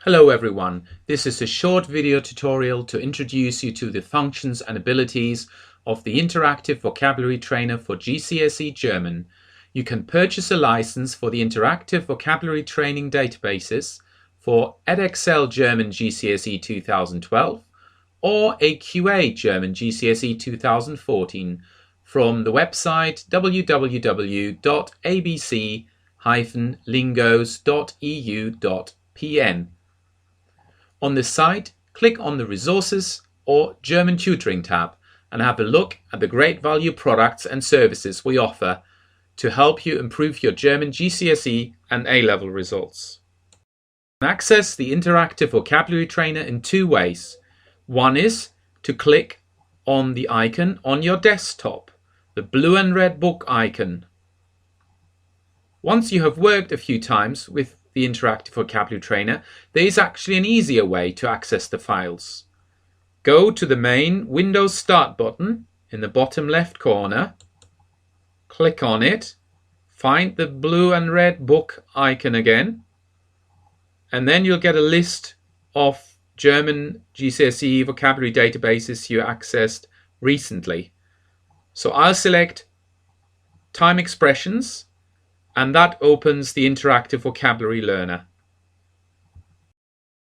Hello everyone, this is a short video tutorial to introduce you to the functions and abilities of the interactive vocabulary trainer for GCSE German. You can purchase a license for the interactive vocabulary training databases for edXL German GCSE 2012 or AQA German GCSE 2014 from the website www.abcLingos.eu.pn. On this site, click on the Resources or German Tutoring tab and have a look at the great value products and services we offer to help you improve your German GCSE and A-level results. You can access the interactive vocabulary trainer in two ways. One is to click on the icon on your desktop, the blue and red book icon. Once you have worked a few times with the interactive vocabulary trainer, there is actually an easier way to access the files. Go to the main Windows Start button in the bottom left corner, click on it, find the blue and red book icon again, and then you'll get a list of German GCSE vocabulary databases you accessed recently. So I'll select Time Expressions, and that opens the interactive vocabulary learner.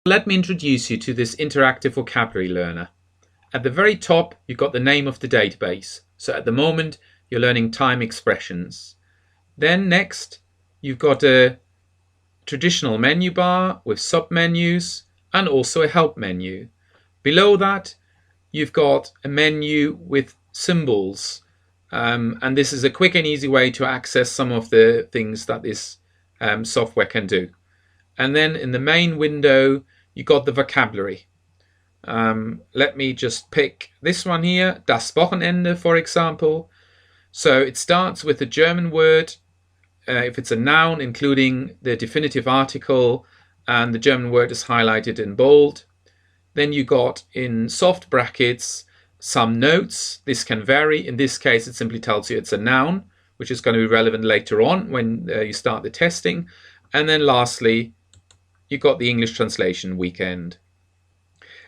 Let me introduce you to this interactive vocabulary learner. At the very top, you've got the name of the database. So at the moment, you're learning time expressions. Then next, you've got a traditional menu bar with submenus and also a help menu. Below that, you've got a menu with symbols. And this is a quick and easy way to access some of the things that this software can do. And then in the main window, you got the vocabulary. Let me just pick this one here, das Wochenende, for example. So it starts with a German word, if it's a noun, including the definitive article, and the German word is highlighted in bold. Then you got in soft brackets some notes. This can vary. In this case, it simply tells you it's a noun, which is going to be relevant later on when you start the testing. And then lastly, you got the English translation weekend.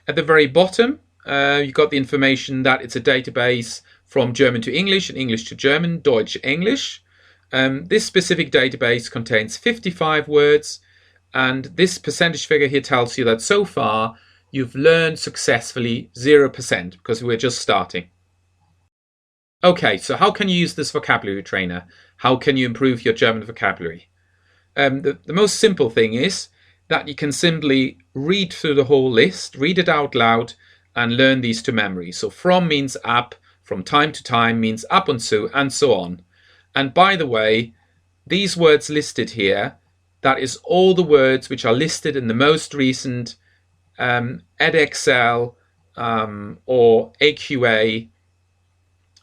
At the very bottom, you got the information that it's a database from German to English and English to German, Deutsch, English. This specific database contains 55 words, and this percentage figure here tells you that so far you've learned successfully 0% because we're just starting. Okay, so how can you use this vocabulary trainer? How can you improve your German vocabulary? The most simple thing is that you can simply read through the whole list, read it out loud, and learn these to memory. So from means ab, from time to time means ab und zu, and so on. And by the way, these words listed here, that is all the words which are listed in the most recent edXL or AQA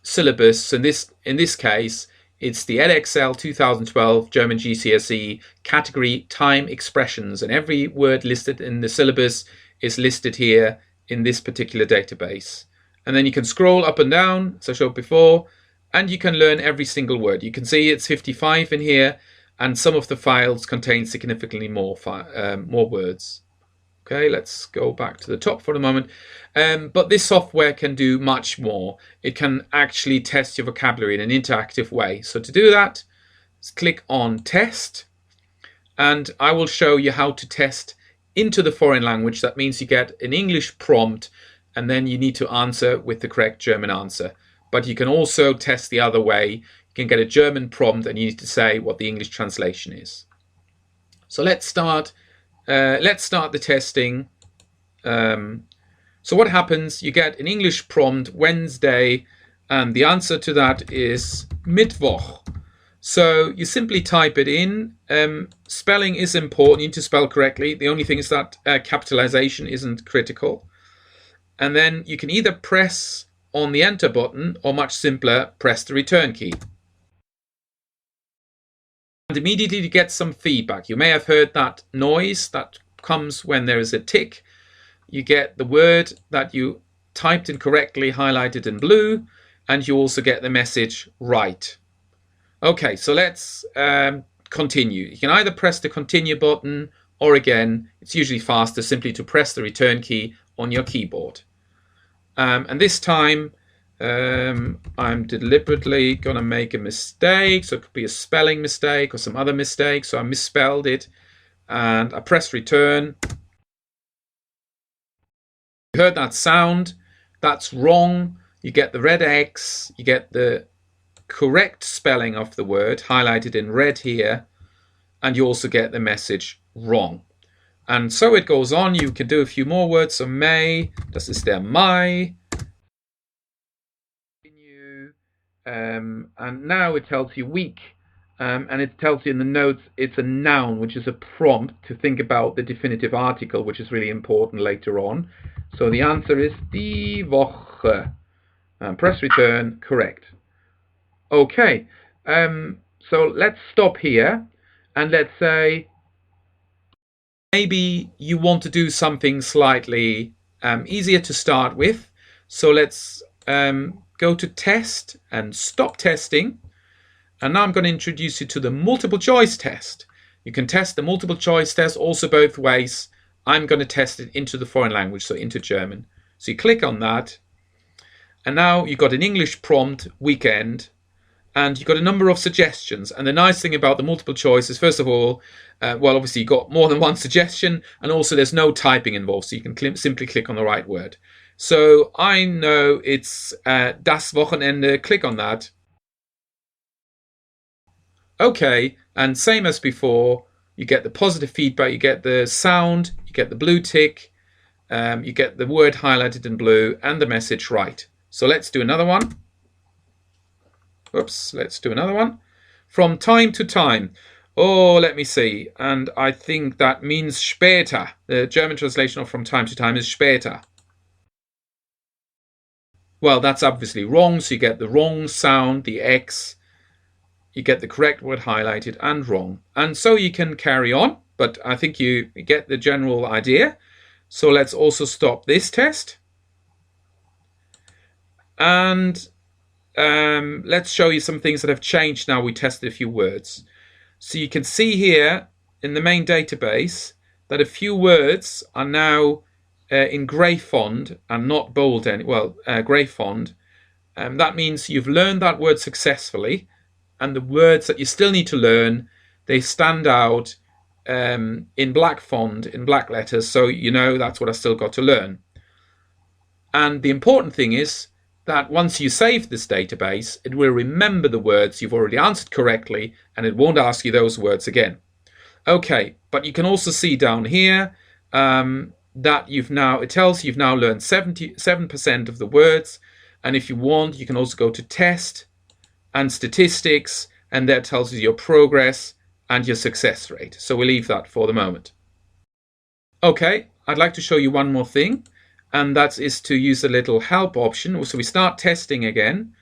syllabus. In this case, it's the edXL 2012 German GCSE category time expressions, and every word listed in the syllabus is listed here in this particular database. And then you can scroll up and down, as I showed before, and you can learn every single word. You can see it's 55 in here, and some of the files contain significantly more words. Okay, let's go back to the top for a moment. But this software can do much more. It can actually test your vocabulary in an interactive way. So to do that, let's click on Test. And I will show you how to test into the foreign language. That means you get an English prompt, and then you need to answer with the correct German answer. But you can also test the other way. You can get a German prompt, and you need to say what the English translation is. So let's start the testing. So what happens? You get an English prompt, Wednesday, and the answer to that is Mittwoch. So you simply type it in. Spelling is important. You need to spell correctly. The only thing is that capitalization isn't critical. And then you can either press on the enter button, or much simpler, press the return key. And immediately you get some feedback. You may have heard that noise that comes when there is a tick. You get the word that you typed incorrectly highlighted in blue, and you also get the message right. Okay, so let's continue. You can either press the continue button or again, it's usually faster simply to press the return key on your keyboard. And this time I'm deliberately going to make a mistake. So it could be a spelling mistake or some other mistake. So I misspelled it and I press return. You heard that sound. That's wrong. You get the red X. You get the correct spelling of the word highlighted in red here. And you also get the message wrong. And so it goes on. You can do a few more words. So May, das ist der Mai. And now it tells you week. And it tells you in the notes it's a noun, which is a prompt to think about the definitive article, which is really important later on. So the answer is die Woche. Press return, correct. Okay, so let's stop here and let's say maybe you want to do something slightly easier to start with. So let's go to test and stop testing. And now I'm going to introduce you to the multiple choice test. You can test the multiple choice test also both ways. I'm going to test it into the foreign language, so into German. So you click on that. And now you've got an English prompt, weekend. And you've got a number of suggestions. And the nice thing about the multiple choice is, first of all, well, obviously you've got more than one suggestion. And also there's no typing involved. So you can simply click on the right word. So I know it's das Wochenende. Click on that. Okay, and same as before, you get the positive feedback, you get the sound, you get the blue tick, you get the word highlighted in blue, and the message right. So let's do another one. Oops, let's do another one. From time to time. Oh, let me see. And I think that means später. The German translation of from time to time is später. Well, that's obviously wrong, so you get the wrong sound, the X. You get the correct word highlighted and wrong. And so you can carry on, but I think you get the general idea. So let's also stop this test. And let's show you some things that have changed now we tested a few words. So you can see here in the main database that a few words are now in grey font and not bold well, grey font. That means you've learned that word successfully. And the words that you still need to learn, they stand out in black font, in black letters, so you know that's what I still got to learn. And the important thing is that once you save this database, it will remember the words you've already answered correctly, and it won't ask you those words again. Okay, but you can also see down here that it tells you you've now learned 77% of the words, and if you want, you can also go to test and statistics, and that tells you your progress and your success rate. So we'll leave that for the moment. Okay, I'd like to show you one more thing, and that is to use the little help option. So we start testing again,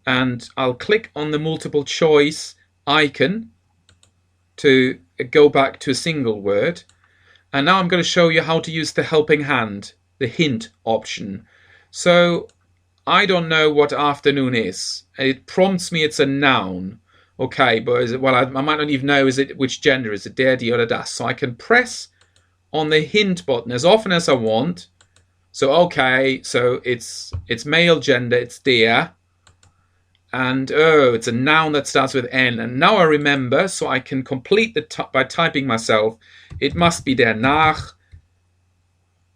and I'll click on the multiple choice icon to go back to a single word. And now I'm going to show you how to use the helping hand, the hint option. So I don't know what afternoon is. It prompts me it's a noun. Okay, but I might not even know which gender is it, der, die, oder das. So I can press on the hint button as often as I want. So okay, so it's male gender, it's der. And oh, it's a noun that starts with N. And now I remember, so I can complete by typing myself. It must be der nach.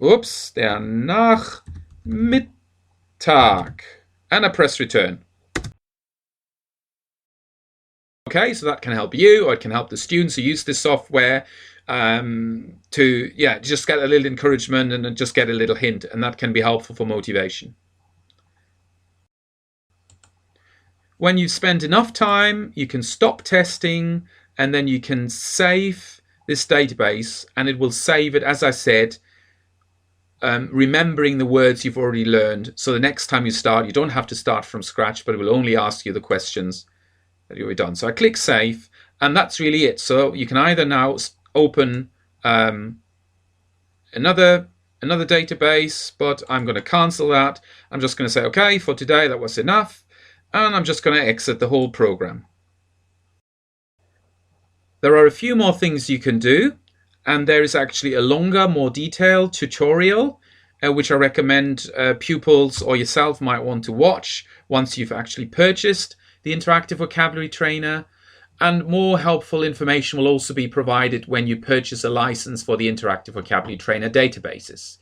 Oops, der nach Mittag, and I press return. Okay, so that can help you, or it can help the students who use this software to just get a little encouragement and just get a little hint, and that can be helpful for motivation. When you've spent enough time, you can stop testing, and then you can save this database, and it will save it, as I said, remembering the words you've already learned. So the next time you start, you don't have to start from scratch, but it will only ask you the questions that you've already done. So I click save, and that's really it. So you can either now open another database, but I'm going to cancel that. I'm just going to say, okay, for today that was enough, and I'm just going to exit the whole program. There are a few more things you can do. and there is actually a longer, more detailed tutorial which I recommend pupils or yourself might want to watch once you've actually purchased the Interactive Vocabulary Trainer. And more helpful information will also be provided when you purchase a license for the Interactive Vocabulary Trainer databases.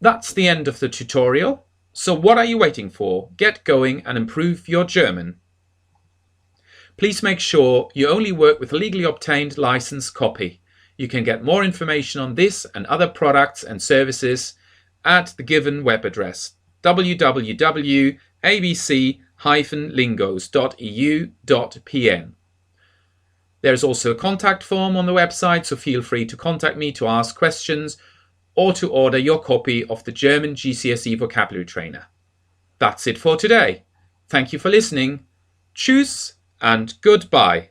That's the end of the tutorial. So what are you waiting for? Get going and improve your German. Please make sure you only work with a legally obtained license copy. You can get more information on this and other products and services at the given web address www.abcLingos.eu.pn. There is also a contact form on the website, so feel free to contact me to ask questions or to order your copy of the German GCSE Vocabulary Trainer. That's it for today. Thank you for listening. Tschüss and goodbye.